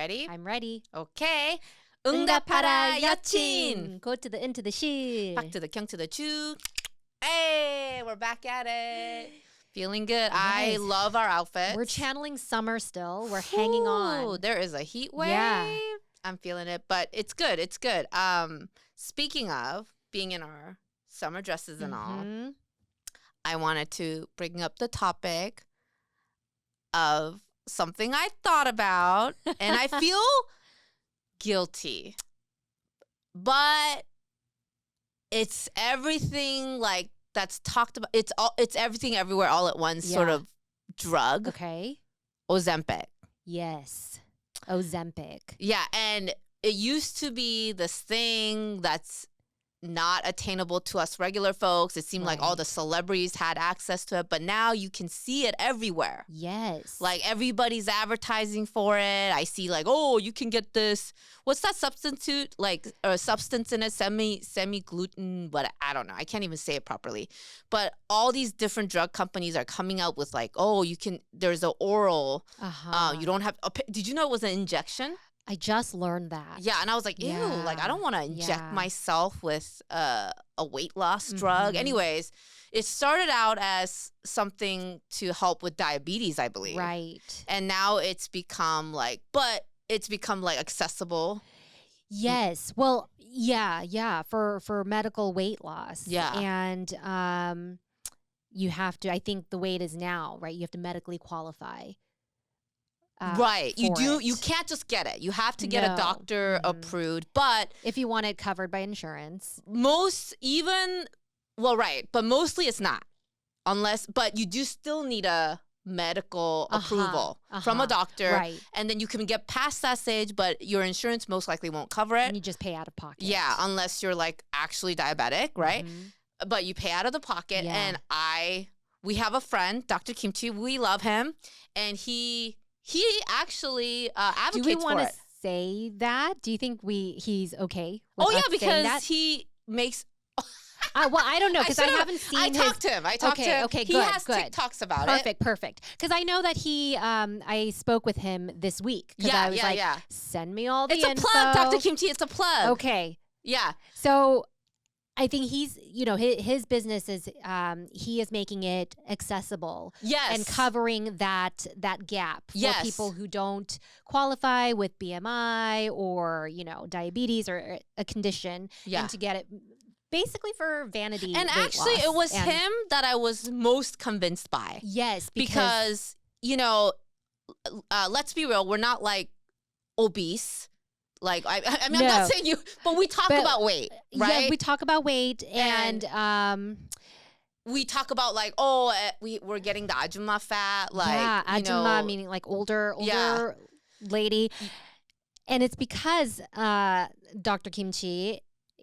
ready? I'm ready. Okay. 응답하라 여친. Go to the into the she. Back to the kyung to the chu. Hey, we're back at it. Feeling good. I Yes. love our outfits. We're channeling summer still. We're hanging on. There is a heat wave. Yeah. I'm feeling it, but it's good. It's good. Speaking of being in our summer dresses and all, I wanted to bring up the topic of something I thought about, and I feel guilty. But it's everything like that's talked about. It's everything everywhere all at once sort of drug. Okay. Ozempic. Yes. Ozempic. Yeah, and it used to be this thing that's not attainable to us regular folks. It seemed like all the celebrities had access to it, but now you can see it everywhere. Yes. Like everybody's advertising for it. I see like, oh, you can get this. What's that substitute? Like a substance in it, semi-gluten, but I don't know. I can't even say it properly. But all these different drug companies are coming out with like, oh, you can, there's an oral. You don't have, did you know it was an injection? I just learned that. Yeah, and I was like, ew, like I don't want to inject myself with a weight loss drug. Anyways, it started out as something to help with diabetes, I believe. Right. And now it's become like, accessible. Yes. Well, yeah, for medical weight loss. Yeah. And you have to, I think the way it is now, right? You have to medically qualify. Right. You do. It. You can't just get it. You have to get a doctor approved. But if you want it covered by insurance. But mostly it's not. But you do still need a medical approval from a doctor. Right. And then you can get past that stage, but your insurance most likely won't cover it. And you just pay out of pocket. Yeah, unless you're like actually diabetic, right? But you pay out of the pocket. Yeah. And we have a friend, Dr. Kimchi. We love him. And he actually advocates for it. Do we want to say that? Do you think he's okay with Oh, yeah, us saying that? because he makes... well, I don't know, because I haven't seen I talked to him. Okay, he good, has TikToks about it. Perfect. Because I know that he, I spoke with him this week. Because I was like, send me all the info. It's a plug, Dr. Kimchi. It's a plug. Okay. Yeah. So... I think he's, his business is, he is making it accessible. Yes. And covering that gap for people who don't qualify with BMI or, diabetes or a condition. Yeah. And to get it basically for vanity. And actually, it was him that I was most convinced by. Yes. Because let's be real, we're not like obese. Like, I'm not saying you, but we talk about weight, right? Yeah, we talk about weight and we talk about like, we're getting the ajumma fat. Like, ajumma meaning like older lady. And it's because Dr. Kimchi,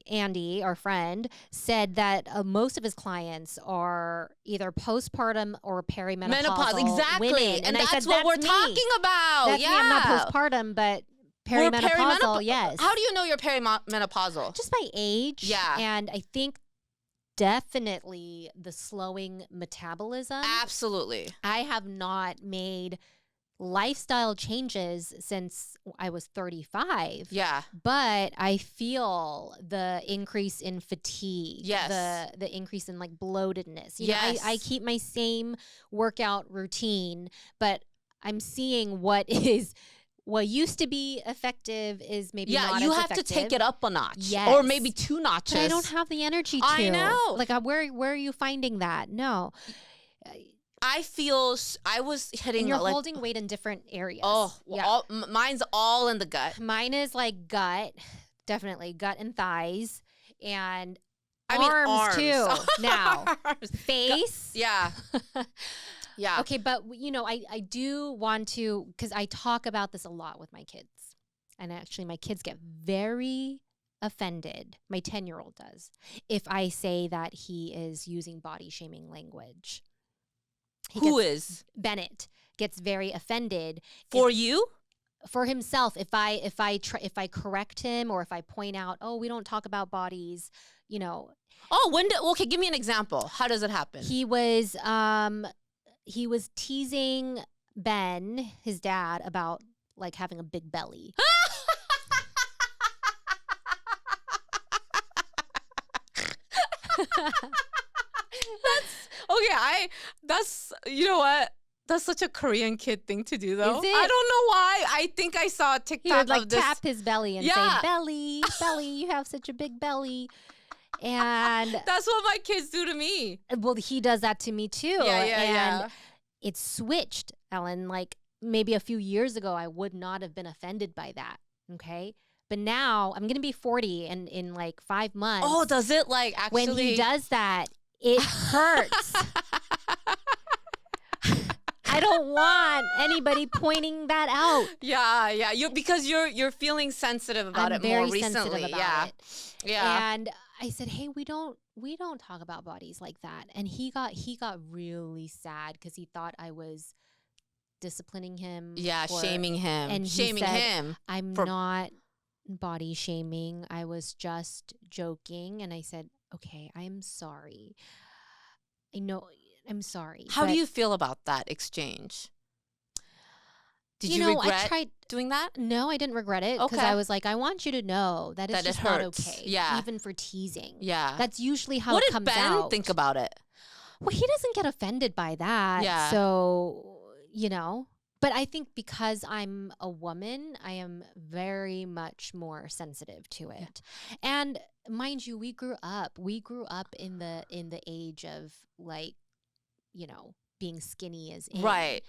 Andy, our friend, said that most of his clients are either postpartum or perimenopausal exactly. women. And that's what we're talking about. That's me. I'm not postpartum, but... Perimenopausal, yes. How do you know you're perimenopausal? Just by age. Yeah. And I think definitely the slowing metabolism. Absolutely. I have not made lifestyle changes since I was 35. Yeah. But I feel the increase in fatigue. Yes. The increase in like bloatedness. Yes. I keep my same workout routine, but I'm seeing what used to be effective is maybe not as effective. Yeah, you have to take it up a notch. Yes. Or maybe 2 notches. But I don't have the energy to. I know. Like, where are you finding that? No. I feel I was hitting... And you're holding weight in different areas. Oh, yeah. Mine's all in the gut. Mine is like gut, definitely gut and thighs, and arms too now. Face. Yeah. Yeah. Okay, but I do want to, because I talk about this a lot with my kids. And actually my kids get very offended. My 10-year-old does. If I say that he is using body shaming language. Bennett gets very offended. For you? For himself. If I correct him or if I point out, we don't talk about bodies, okay, give me an example. How does it happen? He was teasing Ben, his dad, about like having a big belly. That's you know what? That's such a Korean kid thing to do, though. Is it? I don't know why. I think I saw a TikTok He would like of this. tap his belly and say, "Belly, belly, you have such a big belly." And that's what my kids do to me. Well, he does that to me too. Yeah. It switched, Ellen. Like maybe a few years ago, I would not have been offended by that. Okay. But now I'm going to be 40 and in like 5 months. Oh, does it like actually? When he does that, it hurts. I don't want anybody pointing that out. Yeah. Because you're feeling sensitive about it more recently. Sensitive about it. Yeah. And I said, hey, we don't talk about bodies like that. And he got really sad because he thought I was disciplining him. Yeah, shaming him. And shaming he said, him. I'm not body shaming. I was just joking. And I said, okay, I'm sorry. I know, I'm sorry. How do you feel about that exchange? Did you regret I tried doing that? No, I didn't regret it because I was like, I want you to know that it's just not okay. Yeah. Even for teasing. Yeah. That's usually how it comes out. What did Ben think about it? Well, he doesn't get offended by that. Yeah. So, but I think because I'm a woman, I am very much more sensitive to it. Yeah. And mind you, we grew up in the age of like, being skinny is in. Right.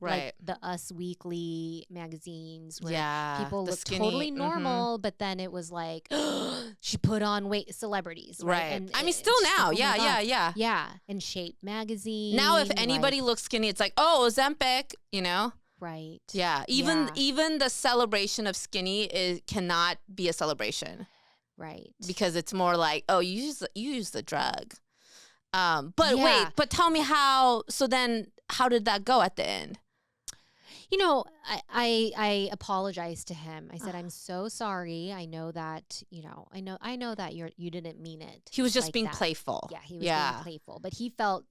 Like the Us Weekly magazines where people look skinny, totally normal, but then it was like, she put on weight, celebrities. Right. And I mean, still now. Yeah. Yeah. And Shape magazine. Now, if anybody looks skinny, it's like, oh, Ozempic, Right. Yeah. Even the celebration of skinny cannot be a celebration. Right. Because it's more like, oh, you use the drug. But tell me how did that go at the end? I apologized to him. I said, I'm so sorry. I know that, I know that you didn't mean it. He was just like being that. playful. Yeah, he was being playful. But he felt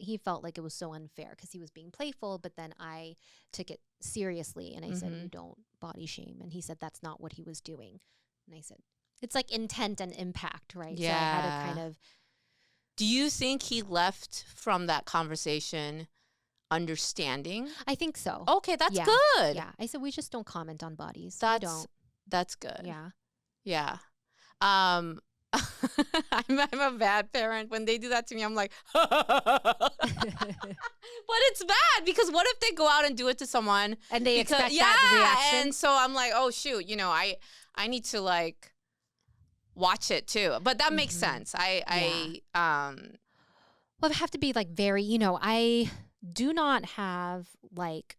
like it was so unfair because he was being playful, but then I took it seriously and I said, you don't body shame. And he said that's not what he was doing. And I said, it's like intent and impact, right? Yeah. So I had to kind of. Do you think he left from that conversation understanding? I think so. Okay, that's good. Yeah. I said we just don't comment on bodies. That's good. Yeah. Yeah. I'm a bad parent. When they do that to me, I'm like, but it's bad because what if they go out and do it to someone and they expect that reaction? And so I'm like, oh shoot, I need to like watch it too. But that makes sense. Well, I have to be like very, I do not have like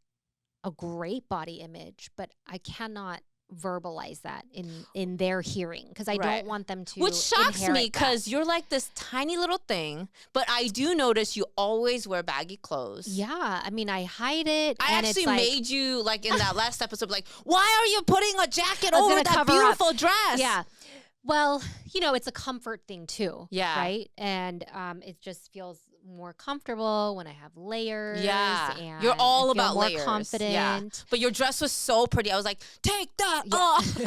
a great body image, but I cannot verbalize that in their hearing because I don't want them to. Which shocks me because you're like this tiny little thing, but I do notice you always wear baggy clothes. Yeah, I mean I hide it. I and actually it's made you like in that last episode, like, why are you putting a jacket over that beautiful dress? Yeah. Well, it's a comfort thing too. Yeah. Right. And it just feels more comfortable when I have layers. Yeah. And you're all about more layers. Confident. Yeah. But your dress was so pretty. I was like, take that off.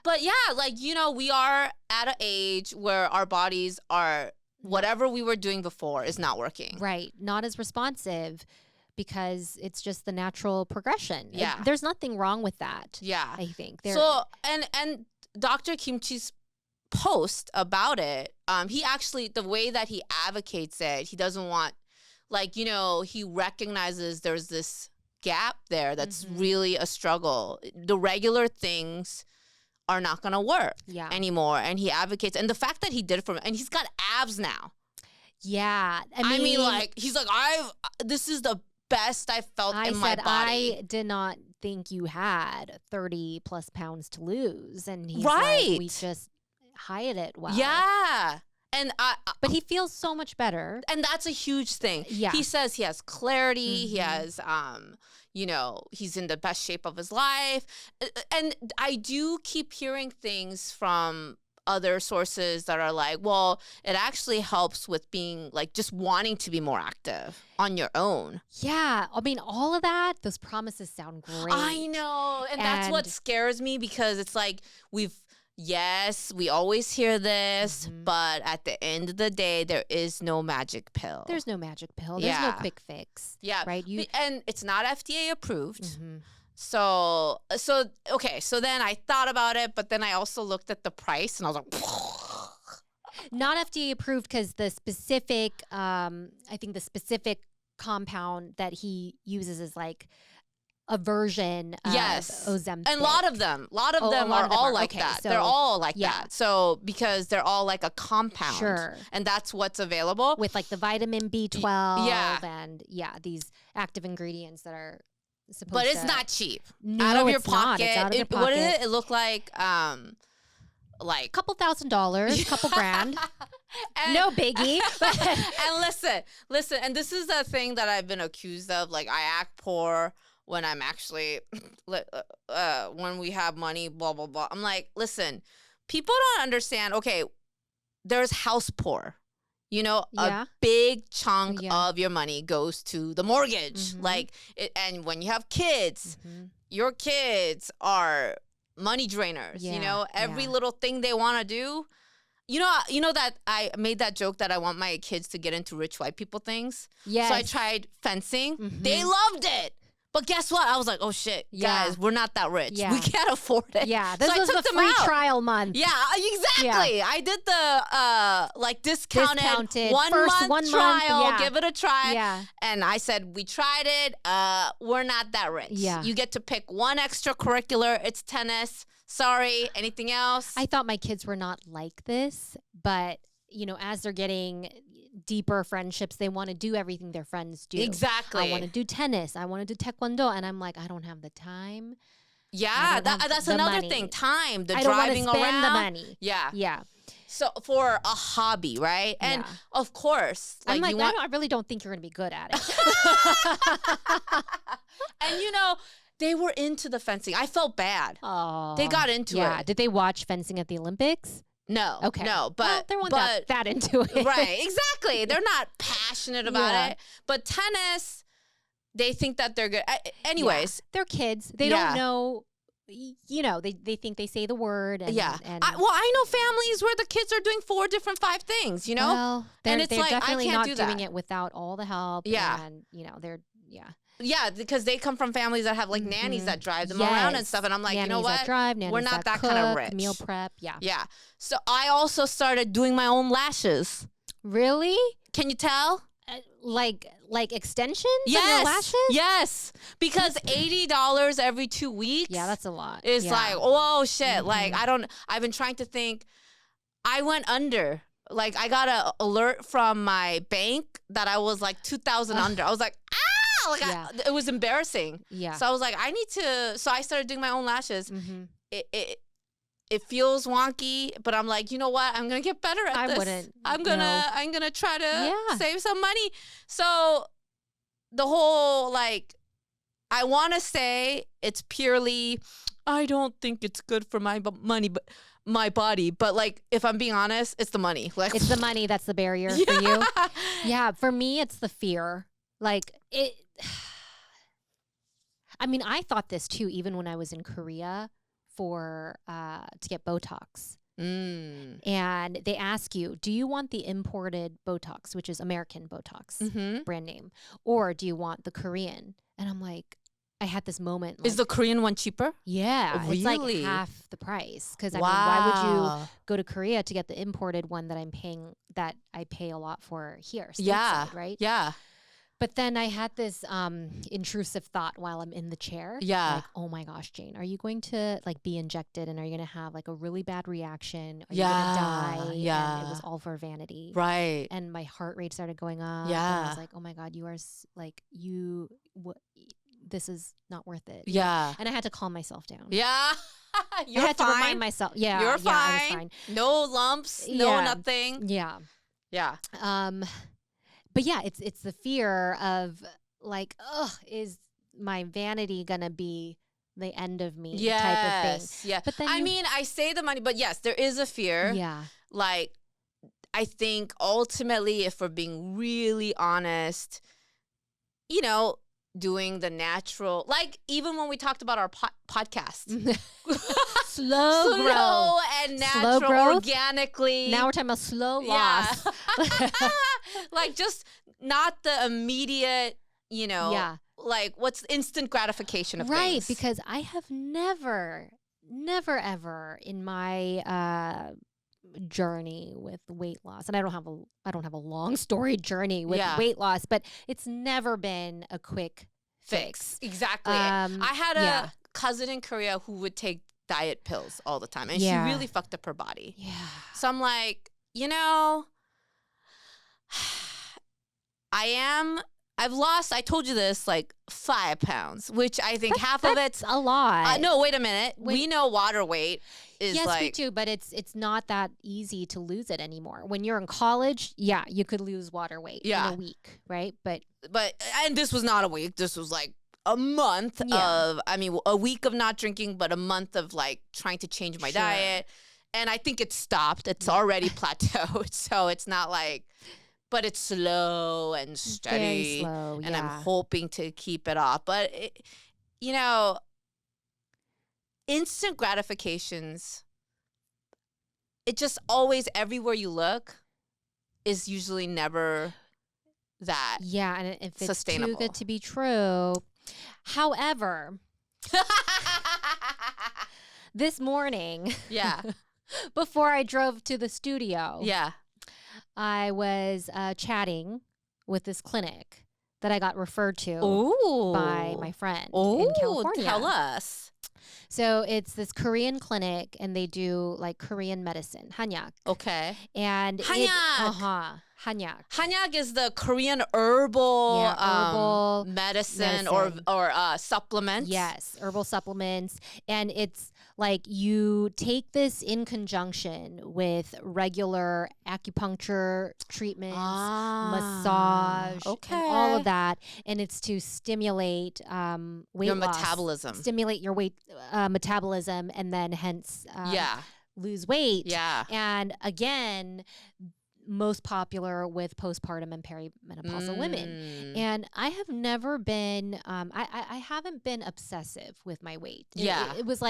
But yeah, like, we are at an age where our bodies are, whatever we were doing before is not working. Right. Not as responsive. Because it's just the natural progression. Yeah. There's nothing wrong with that. Yeah. I think. So, and Dr. Kimchi's post about it, he actually, the way that he advocates it, he doesn't want, like, he recognizes there's this gap there that's really a struggle. The regular things are not going to work anymore. And he advocates, and the fact that he did it and he's got abs now. Yeah. I mean like, he's like, this is the best I felt in my body. I did not think you had 30 plus pounds to lose. And he's like, we just hide it well. Yeah. And but he feels so much better. And that's a huge thing. Yeah. He says he has clarity. He has, he's in the best shape of his life. And I do keep hearing things from other sources that are like, well, it actually helps with being like just wanting to be more active on your own. Yeah. I mean, all of that, those promises sound great. I know. And that's what scares me, because it's like yes, we always hear this, but at the end of the day, there is no magic pill. There's no magic pill. There's no quick fix. Yeah. Right? And it's not FDA approved. So then I thought about it, but then I also looked at the price and I was like, not FDA approved because the specific, I think the specific compound that he uses is like a version of Ozempic. And a lot of them are all like that. So, they're all like that. So because they're all like a compound. Sure. And that's what's available. With like the vitamin B12 and these active ingredients that are supposed But it's not cheap. Out of your pocket. It's out of your pocket. What did it look like? Like couple $1,000, couple grand. No biggie. And listen, and this is the thing that I've been accused of. Like, I act poor when I'm actually, when we have money, blah, blah, blah. I'm like, listen, people don't understand. Okay, there's house poor. You know, a big chunk of your money goes to the mortgage. Like, and when you have kids, your kids are money drainers. You know, every little thing they want to do. You know that I made that joke that I want my kids to get into rich white people things. Yes. So I tried fencing. They loved it. But guess what? I was like, oh shit, guys, we're not that rich. We can't afford it. Yeah, this was the free trial month. Yeah, exactly. Yeah. I did the discounted 1 month trial. Give it a try. Yeah. And I said, we tried it. We're not that rich. Yeah. You get to pick one extracurricular. It's tennis. Sorry. Anything else? I thought my kids were not like this, but you know, as they're getting deeper friendships, they want to do everything their friends do. Exactly. I want to do tennis. I want to do taekwondo. And I'm like, I don't have the time. Yeah, that's another thing. Time, the driving around. I don't want to spend the money. Yeah. Yeah. So for a hobby, right? And of course, like, I'm like, I really don't think you're going to be good at it. And you know, they were into the fencing. I felt bad. Oh, they got into it. Yeah. Did they watch fencing at the Olympics? No. Okay. No, but they weren't that into it. Right. Exactly. They're not passionate about it. But tennis, they think that they're good. Anyways, they're kids. They don't know. You know, they think they say the word. And, and I know families where the kids are doing 4 different 5 things. You know, well, and it's like definitely I can't not doing it without all the help. Yeah. And you know, they're Yeah, because they come from families that have like nannies that drive them around and stuff. And I'm like, nannies you know what? We're not that kind of rich. Meal prep. Yeah. Yeah. So I also started doing my own lashes. Really? Can you tell? Like extensions? Yes. On your lashes? Yes. Because $80 every 2 weeks. Yeah, that's a lot. It's like, whoa, shit. Like, I've been trying to think. I went under. Like, I got an alert from my bank that I was like 2,000 under. I was like, like it was embarrassing. Yeah. So I was like, I need to. So I started doing my own lashes. It feels wonky, but I'm like, you know what? I'm gonna get better at this. I'm gonna try to save some money. So the whole like, I want to say it's purely, I don't think it's good for my money, but my body. But like, if I'm being honest, it's the money. Like, it's the money that's the barrier for you. Yeah. For me, it's the fear. Like it. I mean, I thought this too, even when I was in Korea to get Botox. And they ask you, do you want the imported Botox, which is American Botox, brand name, or do you want the Korean? And I'm like, I had this moment. Like, is the Korean one cheaper? Yeah. Really? It's like half the price. Because I mean, why would you go to Korea to get the imported one that I pay a lot for here? Stateside, right? Yeah. But then I had this intrusive thought while I'm in the chair. Yeah. Like, oh my gosh, Jane, are you going to like be injected and are you going to have like a really bad reaction? Are you going to die? Yeah. And it was all for vanity. Right. And my heart rate started going up. Yeah. And I was like, oh my God, you are this is not worth it. Yeah. And I had to calm myself down. Yeah. I had to remind myself. Yeah. You're fine. I was fine. No lumps. No nothing. Yeah. Yeah. But yeah, it's the fear of like, is my vanity gonna be the end of me yes, type of thing. Yeah. But then I mean, I say the money, but yes, there is a fear. Yeah. Like, I think ultimately, if we're being really honest, you know, doing the natural, like even when we talked about our podcast, slow growth and natural, slow growth, organically. Now we're talking about slow loss. Yeah. Like just not the immediate, you know, yeah. like what's instant gratification of right, things. because I have never ever in my journey with weight loss, and I don't have a long storied journey with weight loss, but it's never been a quick fix. Exactly. I had a cousin in Korea who would take diet pills all the time, and she really fucked up her body. Yeah. So I'm like, you know, I've lost, I told you this, like 5 pounds, which I think half of it's a lot. No, wait a minute. We know water weight is yes, like. we do, but it's not that easy to lose it anymore. When you're in college, you could lose water weight in a week, right? But and this was not a week. This was like a month of, I mean, a week of not drinking, but a month of like trying to change my diet. And I think it stopped. It's already plateaued. So it's not like. But it's slow and steady. Very slow, and I'm hoping to keep it off. But, you know, instant gratifications, it just always, everywhere you look, is usually never that yeah, and if it's sustainable. too good to be true. However, this morning, before I drove to the studio, I was chatting with this clinic that I got referred to by my friend in California. Tell us. So it's this Korean clinic, and they do like Korean medicine, hanyak. Okay. And hanyak. Hanyak. Hanyak is the Korean herbal medicine or supplements. Yes, herbal supplements. And it's like you take this in conjunction with regular acupuncture treatments, massage, and all of that. And it's to stimulate weight loss. Metabolism. Stimulate your weight metabolism, and then hence lose weight. Yeah. And again, most popular with postpartum and perimenopausal women. And I have never been, I haven't been obsessive with my weight. It was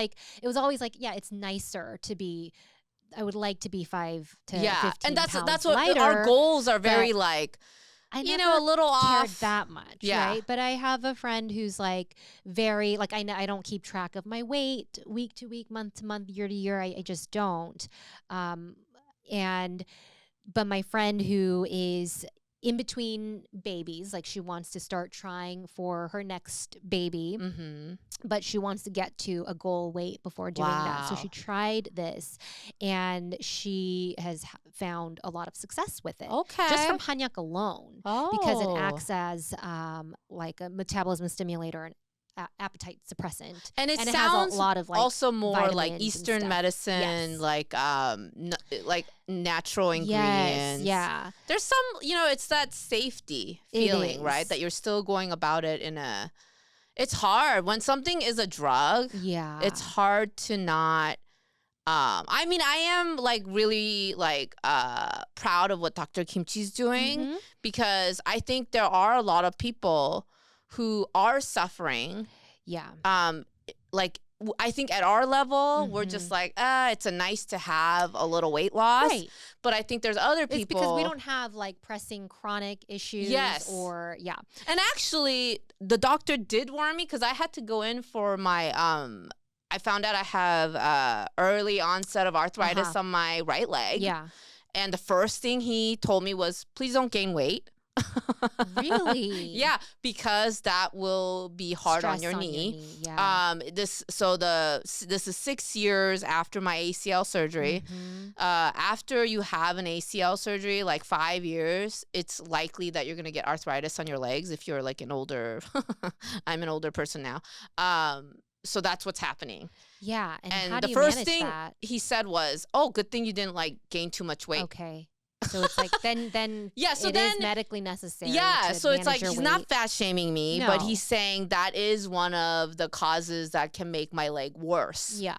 always like, it's nicer to be, I would like to be 5 to 15 and that's pounds what lighter, our goals are very like, I you know, a little off that much, right? But I have a friend who's like very, like I don't keep track of my weight week to week, month to month, year to year. I just don't. But my friend who is in between babies, like she wants to start trying for her next baby, but she wants to get to a goal weight before doing that. So she tried this, and she has found a lot of success with it. Okay. Just from hanyak alone, because it acts as like a metabolism stimulator and appetite suppressant, and it sounds has a lot of like also more like Eastern medicine, like natural ingredients. Yes, there's some, you know, it's that safety feeling, right? That you're still going about it in a. It's hard when something is a drug. Yeah, it's hard to not. I mean, I am like really like proud of what Dr. Kimchi's doing, because I think there are a lot of people who are suffering. Yeah. Like I think at our level, we're just like, it's a nice to have a little weight loss. Right. But I think there's other people. It's because we don't have like pressing chronic issues. Yes. Or And actually, the doctor did warn me, because I had to go in for my I found out I have early onset of arthritis on my right leg. Yeah. And the first thing he told me was, please don't gain weight. Really? Yeah, because that will be hard on your knee. Yeah. This is 6 years after my ACL surgery. After you have an ACL surgery, like 5 years, it's likely that you're gonna get arthritis on your legs if you're like an older. I'm an older person now. So that's what's happening. Yeah. And how the do you first manage thing that? he said was, "Oh, good thing you didn't like gain too much weight." Okay. So it's like then Yeah, so it then is medically necessary. yeah, to so it's like manage your he's not weight. fat shaming me, but No. he's saying that is one of the causes that can make my leg worse Yeah.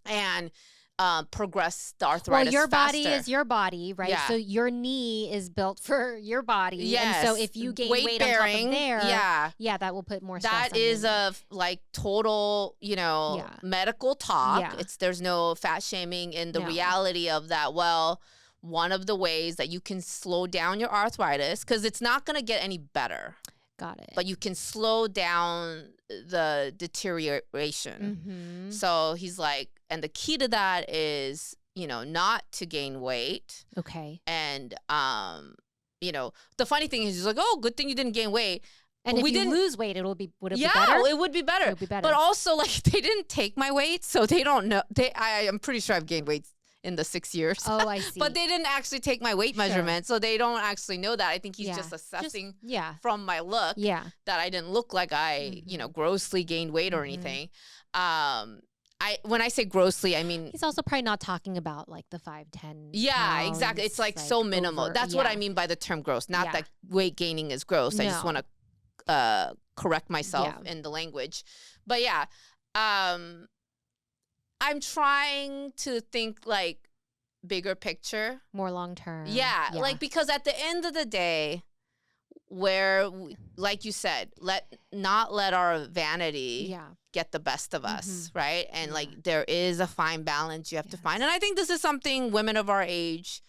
and progress the Well, arthritis your faster. body is your body, right? Yeah. So your knee is built for your body. Yes. And so if you gain weight on top of there, yeah, that will put more stress that on your is knee. a like total, Yeah. medical talk. Yeah. There's no fat shaming in the No. reality of that. Well, one of the ways that you can slow down your arthritis, because it's not going to get any better, Got it. but you can slow down the deterioration. Mhm. So he's like, and the key to that is, not to gain weight. Okay. And, the funny thing is he's like, oh, good thing you didn't gain weight. And But if we you didn't lose weight, would it be better? Yeah, it would be better. It would be better. But also, like, they didn't take my weight, so they don't know. I'm pretty sure I've gained weight in the 6 years. Oh, I see. But they didn't actually take my weight measurement, so they don't actually know that. I think he's just assessing from my look that I didn't look like I, grossly gained weight or anything. When I say grossly, I mean he's also probably not talking about like the 5-10. Yeah, exactly. It's like so minimal. That's what I mean by the term gross. Not that weight gaining is gross. I just want to correct myself in the language. But yeah, I'm trying to think like bigger picture, more long term. Yeah, like because at the end of the day, like you said, not let our vanity get the best of us, right? And like there is a fine balance you have to find. And I think this is something women of our age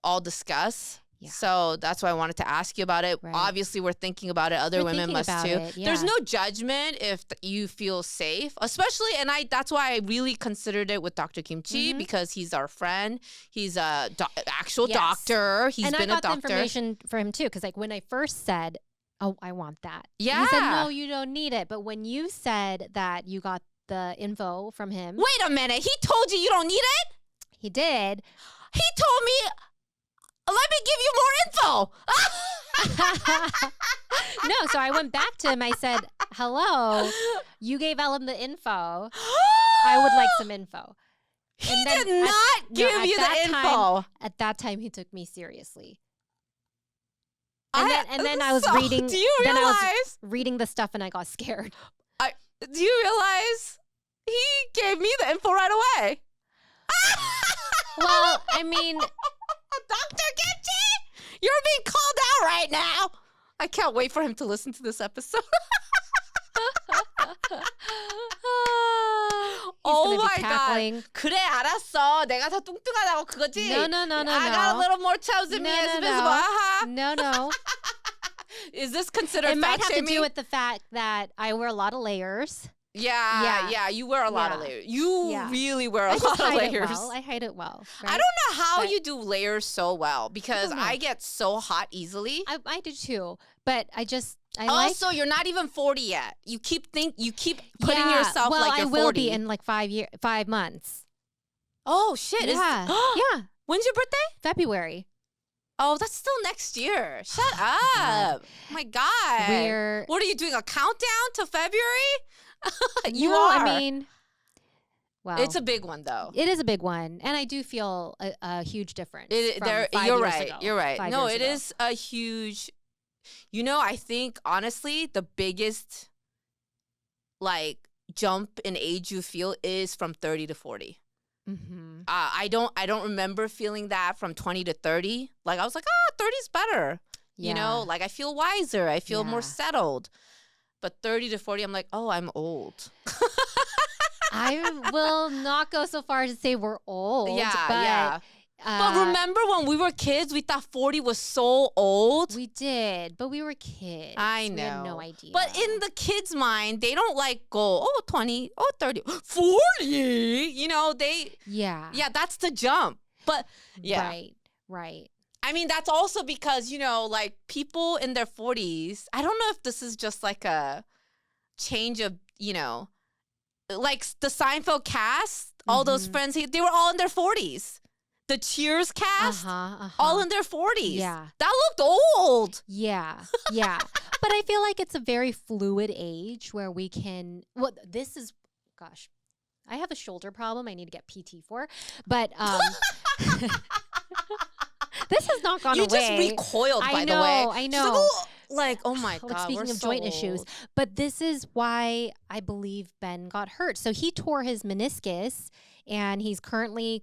all discuss. Yeah. So that's why I wanted to ask you about it. Right. Obviously, we're thinking about it. Other women must too. There's no judgment if you feel safe, especially, and that's why I really considered it with Dr. Kimchi because he's our friend. He's a actual doctor. He's been a doctor. And I got the information for him too, because like when I first said, "Oh, I want that," he said, "No, you don't need it." But when you said that you got the info from him, wait a minute, he told you don't need it? He did. He told me, let me give you more info. No, so I went back to him. I said, hello, you gave Ellen the info. I would like some info. He did not give you the info. At that time, he took me seriously. And then I was reading. Do you realize? Then I was reading the stuff and I got scared. Do you realize he gave me the info right away? Well, I mean, Dr. Kimchi, you're being called out right now. I can't wait for him to listen to this episode. Oh my god. 그래 알았어. 내가 더 뚱뚱하다고 그거지. No. I got a little more chows than me as visible. No. Is this considered fat shaming? It might have shaming? to do with the fact that I wear a lot of layers. Yeah, you wear a lot of layers. You really wear a lot of layers. I hide it well. Right? I don't know how you do layers so well because I get so hot easily. I do too, but also, you're not even 40 yet. You keep putting yourself like you're 40. I will be in like 5 months. Oh shit! Yeah. Yeah. When's your birthday? February. Oh, that's still next year. Shut up! My God. What are you doing? A countdown to February? You are. I mean, well, it's a big one though. It is a big one, and I do feel a huge difference. You're right. No, it is a huge. I think honestly, the biggest like jump in age you feel is from 30 to 40. Mm-hmm. I don't remember feeling that from 20 to 30. Like I was like, 30's better. Yeah. Like I feel wiser. I feel more settled. But 30 to 40, I'm like, oh, I'm old. I will not go so far as to say we're old. Yeah. But remember when we were kids, we thought 40 was so old? We did, but we were kids. I know. We had no idea. But in the kids' mind, they don't like go, 20, 30, 40. Yeah, that's the jump. But yeah. Right. I mean, that's also because, like people in their 40s, I don't know if this is just like a change of, like the Seinfeld cast, all those friends, they were all in their 40s. The Cheers cast, all in their 40s. Yeah. That looked old. Yeah. But I feel like it's a very fluid age where we can, gosh, I have a shoulder problem I need to get PT for. But This has not gone you away. You just recoiled, by the way. I know. Like, oh my God. Like, speaking of joint issues. old. But this is why I believe Ben got hurt. So he tore his meniscus, and he's currently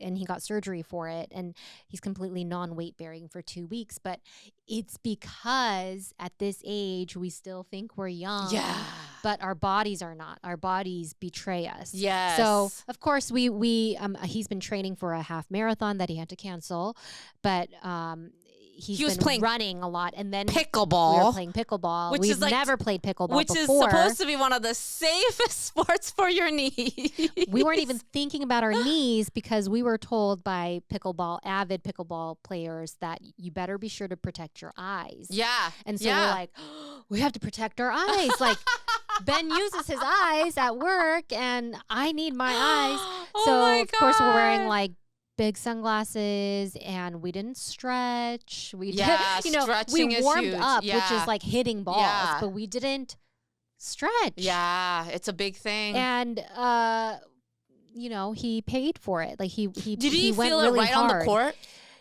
and he got surgery for it, and he's completely non-weight bearing for 2 weeks. But it's because at this age, we still think we're young. Yeah. But our bodies are not. Our bodies betray us. Yes. So, of course, he's been training for a half marathon that he had to cancel. But, he was playing running a lot, and then pickleball. We were playing pickleball. We've never played pickleball which before. Is supposed to be one of the safest sports for your knees. We weren't even thinking about our knees because we were told by avid pickleball players that you better be sure to protect your eyes. Yeah. And so we're like, we have to protect our eyes. Like, Ben uses his eyes at work, and I need my eyes. So of course we're wearing like big sunglasses, and we didn't stretch. We did, we warmed up, which is like hitting balls, but we didn't stretch. Yeah, it's a big thing. And he paid for it. Like he did he went feel really it right hard. on the court?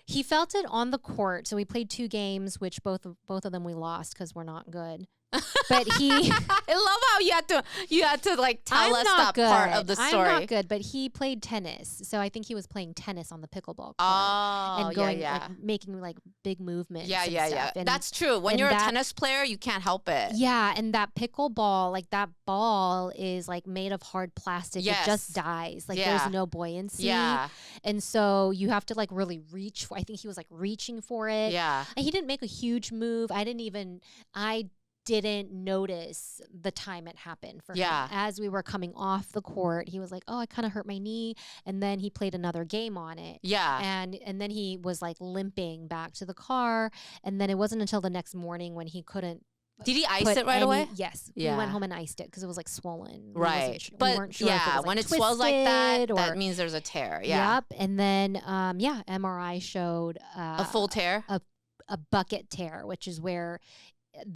He felt it on the court. So we played 2 games, which both of them we lost because we're not good. But I love how you had to like tell us that part of the story. I'm not good, but he played tennis, so I think he was playing tennis on the pickleball court and going like making like big movements. Yeah. And that's true. When you're a tennis player, you can't help it. Yeah, and that pickleball, like that ball is like made of hard plastic. Yes. It just dies. Like there's no buoyancy. Yeah. And so you have to like really reach for. I think he was like reaching for it. Yeah. And he didn't make a huge move. I didn't notice the time it happened for him. As we were coming off the court, he was like, oh, I kind of hurt my knee. And then he played another game on it. Yeah. And then he was like limping back to the car. And then it wasn't until the next morning when he couldn't. Did he ice it right away? Yes. Yeah. We went home and iced it because it was like swollen. Right. We weren't sure if it was, like, when it swells like that, that or, means there's a tear. Yeah. Yep. And then, MRI showed a full tear? A bucket tear, which is where it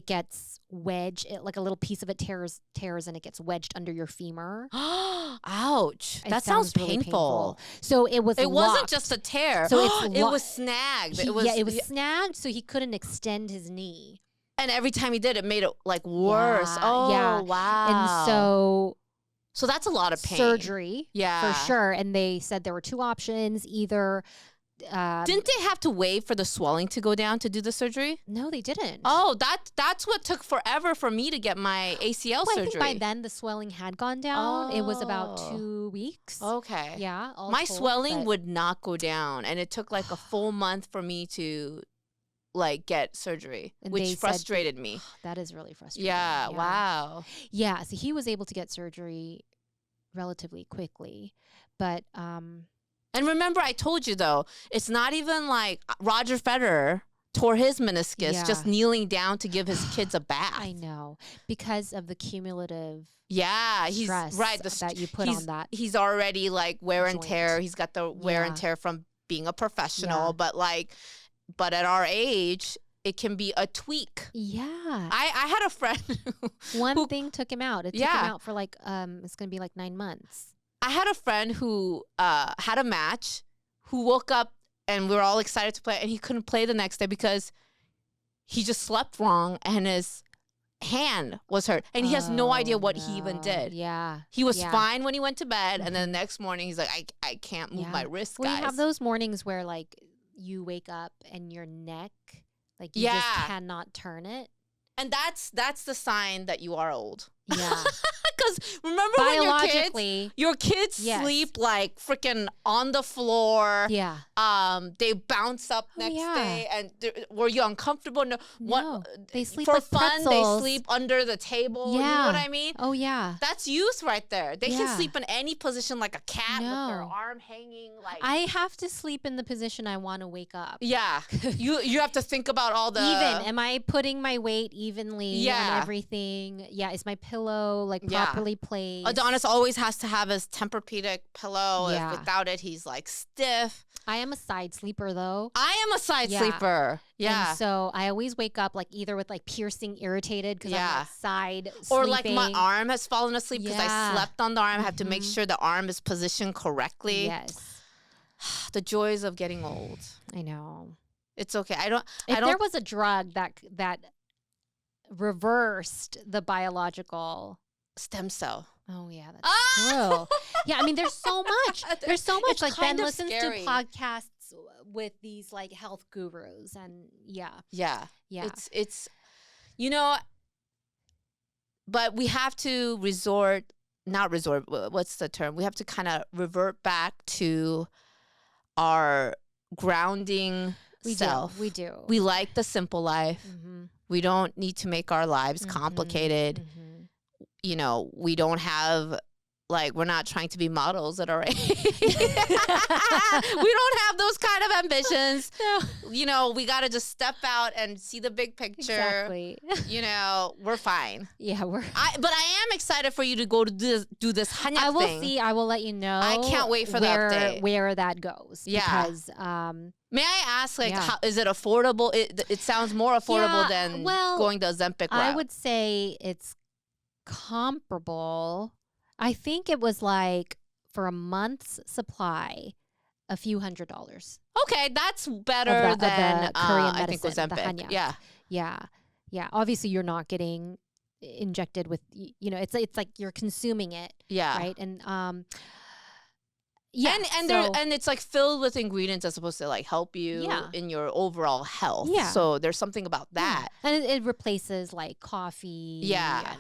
gets wedged, like a little piece of it tears and it gets wedged under your femur. Ouch. That sounds really painful. So it wasn't just a tear. So it was snagged. It was snagged, so he couldn't extend his knee. And every time he did, it made it like worse. Wow. And so that's a lot of pain. Surgery, for sure. And they said there were 2 options, either. Didn't they have to wait for the swelling to go down to do the surgery? No, they didn't. Oh, that's what took forever for me to get my ACL surgery. I think by then the swelling had gone down. It was about 2 weeks. Okay. Yeah. My swelling would not go down, and it took like a full month for me to like get surgery, which frustrated me. That is really frustrating. Yeah. Wow. Yeah. So he was able to get surgery relatively quickly, but and remember, I told you, though, it's not even like Roger Federer tore his meniscus just kneeling down to give his kids a bath. I know. Because of the cumulative stress that you put on that. He's already like wear and tear. He's got the wear and tear from being a professional. But at our age, it can be a tweak. Yeah. I had a friend One thing took him out. It took him out for like, it's going to be like 9 months. I had a friend who had a match, who woke up and we were all excited to play, and he couldn't play the next day because he just slept wrong and his hand was hurt. And he has no idea what he even did. Yeah. He was fine when he went to bed, and then the next morning he's like, I can't move my wrist, guys. Well, you have those mornings where like you wake up and your neck, like you just cannot turn it. And that's the sign that you are old. Yeah. Because remember when your kids sleep like freaking on the floor. Yeah. They bounce up next day, and were you uncomfortable? No. They sleep for like fun. pretzels. They sleep under the table. Yeah. You know what I mean? Oh yeah. That's youth right there. They can sleep in any position, like a cat with their arm hanging. Like I have to sleep in the position I want to wake up. Yeah. you have to think about all the am I putting my weight evenly on everything? Yeah. Is my pillow like properly placed? Adonis always has to have his Tempur-Pedic pillow. If without it, he's like stiff. I am a side sleeper though. I am a side sleeper. Yeah. And so I always wake up like either with like piercing irritated because I'm like side or sleeping. like my arm has fallen asleep because I slept on the arm. I have to make sure the arm is positioned correctly. Yes. the joys of getting old. I know. It's okay. If there was a drug that reversed the biological stem cell. Oh yeah, that's true. Yeah, I mean, there's so much. There's so much. It's Like Ben listens scary. to podcasts with these like health gurus, and yeah. It's but we have to what's the term? We have to kind of revert back to our grounding self. We do. We like the simple life. Mm-hmm. We don't need to make our lives complicated. Mm-hmm. We don't have, like, we're not trying to be models at our age. We don't have those kind of ambitions. No. We got to just step out and see the big picture. Exactly. We're fine. Yeah, but I am excited for you to go to do this hanyak thing. I will see. I will let you know. I can't wait for the update. Where that goes. Yeah. Because, may I ask, how is it affordable? It sounds more affordable than going the Ozempic route. I would say it's comparable. I think it was like for a month's supply, a few $100s. Okay, that's better than Korean medicine, I think Ozempic. The hanyak. Yeah. Obviously, you're not getting injected with. It's like you're consuming it. Yeah. Right. And yeah. And it's like filled with ingredients that's supposed to like help you in your overall health. Yeah. So there's something about that. Yeah. And it replaces like coffee. Yeah.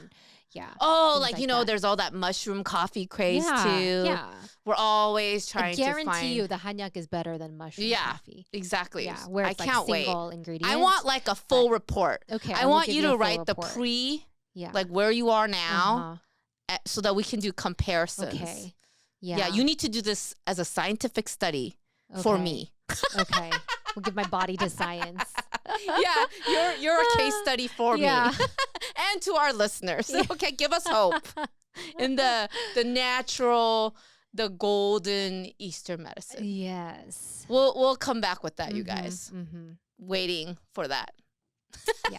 Yeah. Oh, like there's all that mushroom coffee craze too. Yeah. We're always trying to find. I guarantee you the hanyak is better than mushroom coffee. Exactly. Yeah. Where it's I can't like single ingredients. I want like a full report. Okay. I want you to write the like where you are now, so that we can do comparisons. Okay. Yeah. You need to do this as a scientific study for me. Okay. We'll give my body to science. Yeah, you're a case study for me and to our listeners. Okay, give us hope in the natural, the golden Eastern medicine. Yes, we'll come back with that, you guys. Waiting for that. Yeah.